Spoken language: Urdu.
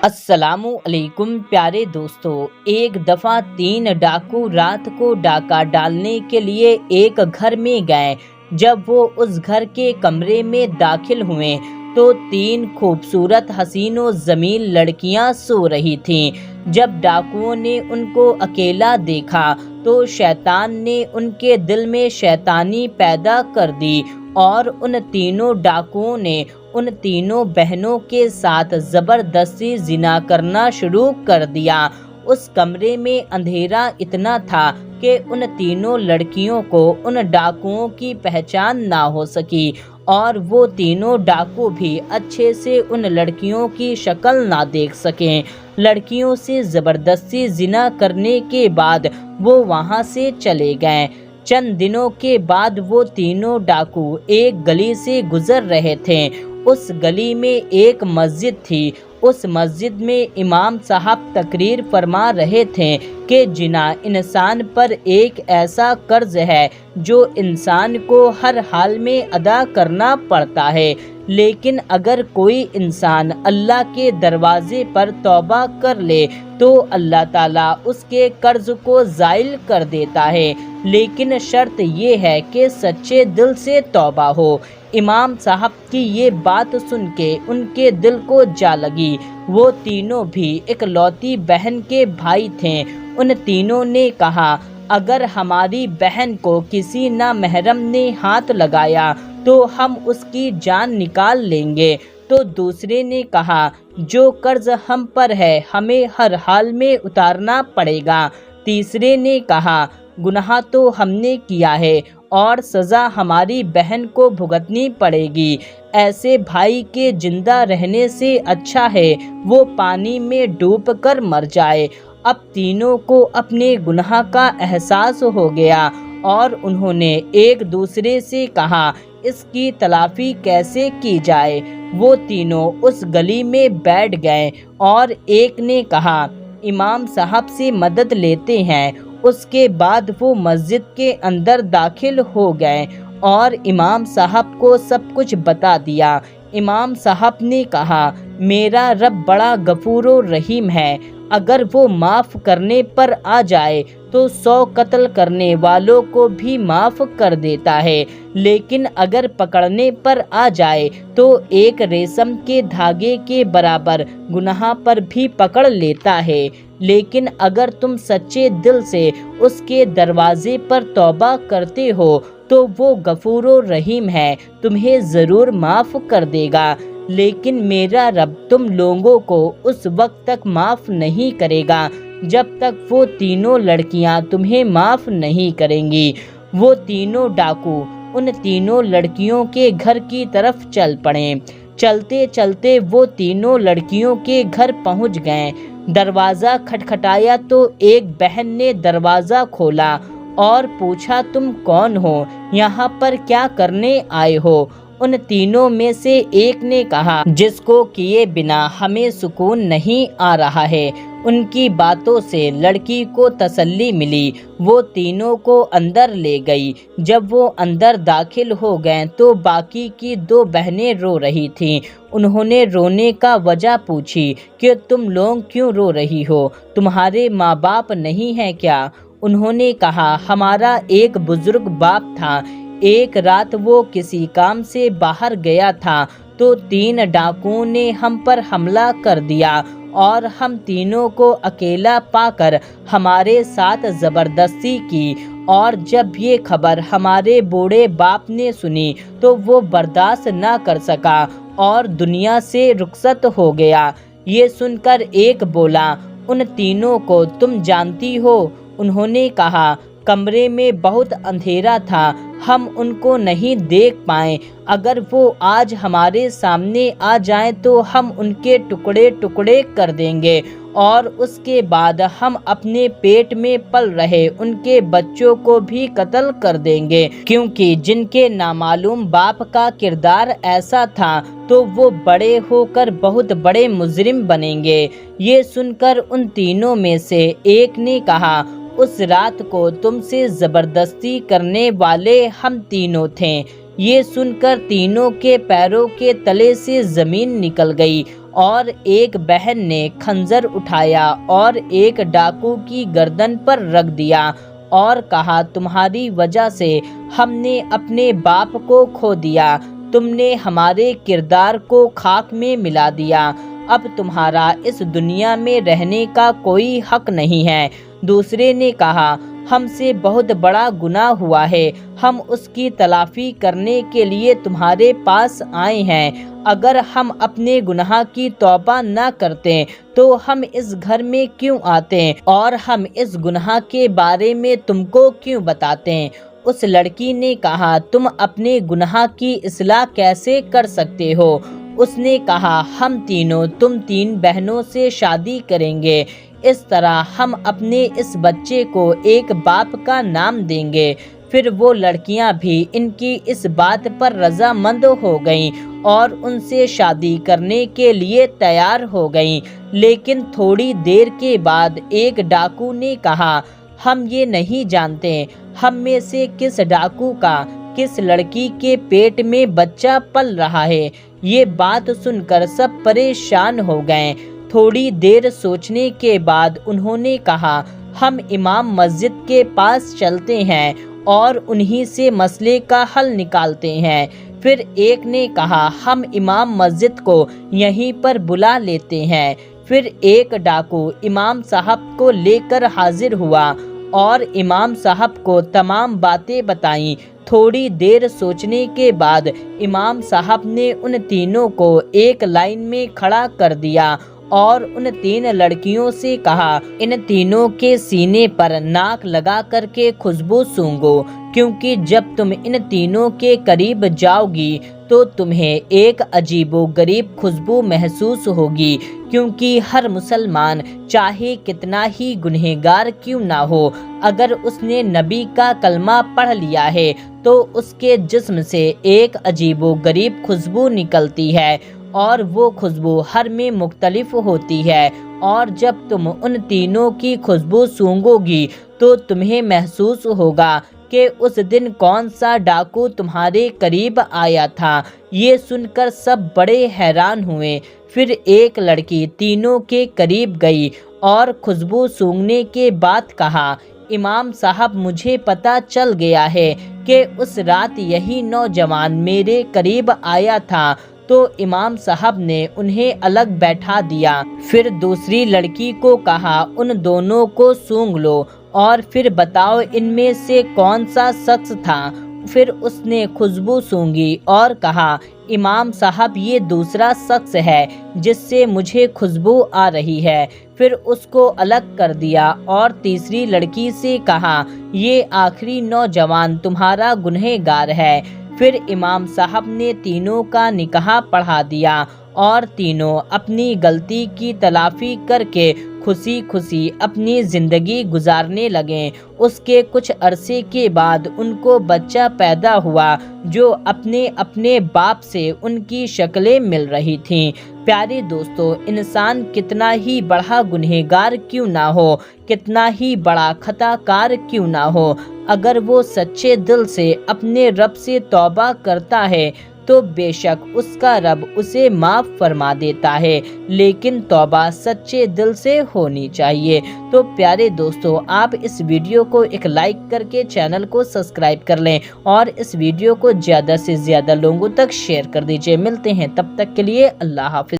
السلام علیکم پیارے دوستو، ایک دفعہ 3 ڈاکو رات کو ڈاکہ ڈالنے کے لیے ایک گھر میں گئے۔ جب وہ اس گھر کے کمرے میں داخل ہوئے تو 3 خوبصورت حسین و جمیل لڑکیاں سو رہی تھیں۔ جب ڈاکوؤں نے ان کو اکیلا دیکھا تو شیطان نے ان کے دل میں شیطانی پیدا کر دی اور ان تینوں ڈاکوؤں نے ان تینوں بہنوں کے ساتھ زبردستی زنا کرنا شروع کر دیا۔ اس کمرے میں اندھیرا اتنا تھا کہ ان تینوں لڑکیوں کو ان ڈاکوؤں کی پہچان نہ ہو سکی اور وہ تینوں ڈاکو بھی اچھے سے ان لڑکیوں کی شکل نہ دیکھ سکیں۔ لڑکیوں سے زبردستی زنا کرنے کے بعد وہ وہاں سے چلے گئے۔ چند دنوں کے بعد وہ تینوں ڈاکو ایک گلی سے گزر رہے تھے۔ اس گلی میں ایک مسجد تھی۔ اس مسجد میں امام صاحب تقریر فرما رہے تھے کہ زنا انسان پر ایک ایسا قرض ہے جو انسان کو ہر حال میں ادا کرنا پڑتا ہے، لیکن اگر کوئی انسان اللہ کے دروازے پر توبہ کر لے تو اللہ تعالیٰ اس کے قرض کو زائل کر دیتا ہے، لیکن شرط یہ ہے کہ سچے دل سے توبہ ہو۔ امام صاحب کی یہ بات سن کے ان کے دل کو جا لگی۔ وہ تینوں بھی اکلوتی بہن کے بھائی تھے۔ ان تینوں نے کہا، اگر ہماری بہن کو کسی نامحرم نے ہاتھ لگایا تو ہم اس کی جان نکال لیں گے۔ تو دوسرے نے کہا، جو قرض ہم پر ہے ہمیں ہر حال میں اتارنا پڑے گا۔ تیسرے نے کہا، گناہ تو ہم نے کیا ہے اور سزا ہماری بہن کو بھگتنی پڑے گی۔ ایسے بھائی کے زندہ رہنے سے اچھا ہے وہ پانی میں ڈوب کر مر جائے۔ اب تینوں کو اپنے گناہ کا احساس ہو گیا اور انہوں نے ایک دوسرے سے کہا، اس کی تلافی کیسے کی جائے؟ وہ تینوں اس گلی میں بیٹھ گئے اور ایک نے کہا، امام صاحب سے مدد لیتے ہیں۔ اس کے بعد وہ مسجد کے اندر داخل ہو گئے اور امام صاحب کو سب کچھ بتا دیا۔ امام صاحب نے کہا، میرا رب بڑا غفور و رحیم ہے، اگر وہ معاف کرنے پر آ جائے تو 100 قتل کرنے والوں کو بھی معاف کر دیتا ہے، لیکن اگر پکڑنے پر آ جائے تو ایک ریشم کے دھاگے کے برابر گناہ پر بھی پکڑ لیتا ہے، لیکن اگر تم سچے دل سے اس کے دروازے پر توبہ کرتے ہو تو وہ غفور و رحیم ہے، تمہیں ضرور معاف کر دے گا۔ لیکن میرا رب تم لوگوں کو اس وقت تک معاف نہیں کرے گا جب تک وہ تینوں لڑکیاں تمہیں معاف نہیں کریں گی۔ وہ تینوں ڈاکو ان تینوں لڑکیوں کے گھر کی طرف چل پڑے۔ چلتے چلتے وہ تینوں لڑکیوں کے گھر پہنچ گئے۔ دروازہ کھٹکھٹایا تو ایک بہن نے دروازہ کھولا اور پوچھا، تم کون ہو؟ یہاں پر کیا کرنے آئے ہو؟ ان تینوں میں سے ایک نے کہا، جس کو کیے بنا ہمیں سکون نہیں آ رہا ہے۔ ان کی باتوں سے لڑکی کو تسلی ملی۔ وہ تینوں کو اندر لے گئی۔ جب وہ اندر داخل ہو گئے تو باقی کی 2 بہنیں رو رہی تھیں۔ انہوں نے رونے کا وجہ پوچھی کہ تم لوگ کیوں رو رہی ہو؟ تمہارے ماں باپ نہیں ہیں کیا؟ انہوں نے کہا، ہمارا ایک بزرگ باپ تھا، ایک رات وہ کسی کام سے باہر گیا تھا تو 3 ڈاکوؤں نے ہم پر حملہ کر دیا اور ہم تینوں کو اکیلا پا کر ہمارے ساتھ زبردستی کی، اور جب یہ خبر ہمارے بوڑھے باپ نے سنی تو وہ برداشت نہ کر سکا اور دنیا سے رخصت ہو گیا۔ یہ سن کر ایک بولا، ان تینوں کو تم جانتی ہو؟ انہوں نے کہا، کمرے میں بہت اندھیرا تھا، ہم ان کو نہیں دیکھ پائے، اگر وہ آج ہمارے سامنے آ جائیں تو ہم ان کے ٹکڑے ٹکڑے کر دیں گے اور اس کے بعد ہم اپنے پیٹ میں پل رہے ان کے بچوں کو بھی قتل کر دیں گے، کیونکہ جن کے نامعلوم باپ کا کردار ایسا تھا تو وہ بڑے ہو کر بہت بڑے مجرم بنیں گے۔ یہ سن کر ان تینوں میں سے ایک نے کہا، اس رات کو تم سے زبردستی کرنے والے ہم تینوں تھے۔ یہ سن کر تینوں کے پیروں کے تلے سے زمین نکل گئی اور ایک بہن نے خنجر اٹھایا اور ایک ڈاکو کی گردن پر رکھ دیا اور کہا تمہاری وجہ سے ہم نے اپنے باپ کو کھو دیا، تم نے ہمارے کردار کو خاک میں ملا دیا، اب تمہارا اس دنیا میں رہنے کا کوئی حق نہیں ہے۔ دوسرے نے کہا ہم سے بہت بڑا گناہ ہوا ہے، ہم اس کی تلافی کرنے کے لیے تمہارے پاس آئے ہیں، اگر ہم اپنے گناہ کی توبہ نہ کرتے تو ہم اس گھر میں کیوں آتے اور ہم اس گناہ کے بارے میں تم کو کیوں بتاتے؟ اس لڑکی نے کہا تم اپنے گناہ کی اصلاح کیسے کر سکتے ہو؟ اس نے کہا ہم تینوں تم 3 بہنوں سے شادی کریں گے، اس طرح ہم اپنے اس بچے کو ایک باپ کا نام دیں گے۔ پھر وہ لڑکیاں بھی ان کی اس بات پر رضامند ہو گئیں اور ان سے شادی کرنے کے لیے تیار ہو گئیں، لیکن تھوڑی دیر کے بعد ایک ڈاکو نے کہا ہم یہ نہیں جانتے ہم میں سے کس ڈاکو کا کس لڑکی کے پیٹ میں بچہ پل رہا ہے۔ یہ بات سن کر سب پریشان ہو گئے۔ تھوڑی دیر سوچنے کے بعد انہوں نے کہا ہم امام مسجد کے پاس چلتے ہیں اور انہی سے مسئلے کا حل نکالتے ہیں۔ پھر ایک نے کہا ہم امام مسجد کو یہیں پر بلا لیتے ہیں۔ پھر ایک ڈاکو امام صاحب کو لے کر حاضر ہوا اور امام صاحب کو تمام باتیں بتائیں۔ تھوڑی دیر سوچنے کے بعد امام صاحب نے ان تینوں کو ایک لائن میں کھڑا کر دیا اور ان 3 لڑکیوں سے کہا ان تینوں کے سینے پر ناک لگا کر کے خوشبو سونگھو، کیونکہ جب تم ان تینوں کے قریب جاؤ گی تو تمہیں ایک عجیب و غریب خوشبو محسوس ہوگی، کیونکہ ہر مسلمان چاہے کتنا ہی گنہگار کیوں نہ ہو، اگر اس نے نبی کا کلمہ پڑھ لیا ہے تو اس کے جسم سے ایک عجیب و غریب خوشبو نکلتی ہے اور وہ خوشبو ہر میں مختلف ہوتی ہے، اور جب تم ان تینوں کی خوشبو سونگھو گی تو تمہیں محسوس ہوگا کہ اس دن کون سا ڈاکو تمہارے قریب آیا تھا۔ یہ سن کر سب بڑے حیران ہوئے۔ پھر ایک لڑکی تینوں کے قریب گئی اور خوشبو سونگھنے کے بعد کہا امام صاحب مجھے پتہ چل گیا ہے کہ اس رات یہی نوجوان میرے قریب آیا تھا، تو امام صاحب نے انہیں الگ بیٹھا دیا۔ پھر دوسری لڑکی کو کہا ان دونوں کو سونگھ لو اور پھر بتاؤ ان میں سے کون سا شخص تھا۔ پھر اس نے خوشبو سونگھی اور کہا امام صاحب یہ دوسرا شخص ہے جس سے مجھے خوشبو آ رہی ہے۔ پھر اس کو الگ کر دیا اور تیسری لڑکی سے کہا یہ آخری نوجوان تمہارا گنہگار ہے۔ پھر امام صاحب نے تینوں کا نکاح پڑھا دیا اور تینوں اپنی غلطی کی تلافی کر کے خوشی خوشی اپنی زندگی گزارنے لگے۔ اس کے کچھ عرصے کے بعد ان کو بچہ پیدا ہوا جو اپنے اپنے باپ سے ان کی شکلیں مل رہی تھیں۔ پیارے دوستو، انسان کتنا ہی بڑا گنہگار کیوں نہ ہو، کتنا ہی بڑا خطا کار کیوں نہ ہو، اگر وہ سچے دل سے اپنے رب سے توبہ کرتا ہے تو بے شک اس کا رب اسے معاف فرما دیتا ہے، لیکن توبہ سچے دل سے ہونی چاہیے۔ تو پیارے دوستو، آپ اس ویڈیو کو ایک لائک کر کے چینل کو سبسکرائب کر لیں اور اس ویڈیو کو زیادہ سے زیادہ لوگوں تک شیئر کر دیجیے۔ ملتے ہیں تب تک کے لیے اللہ حافظ۔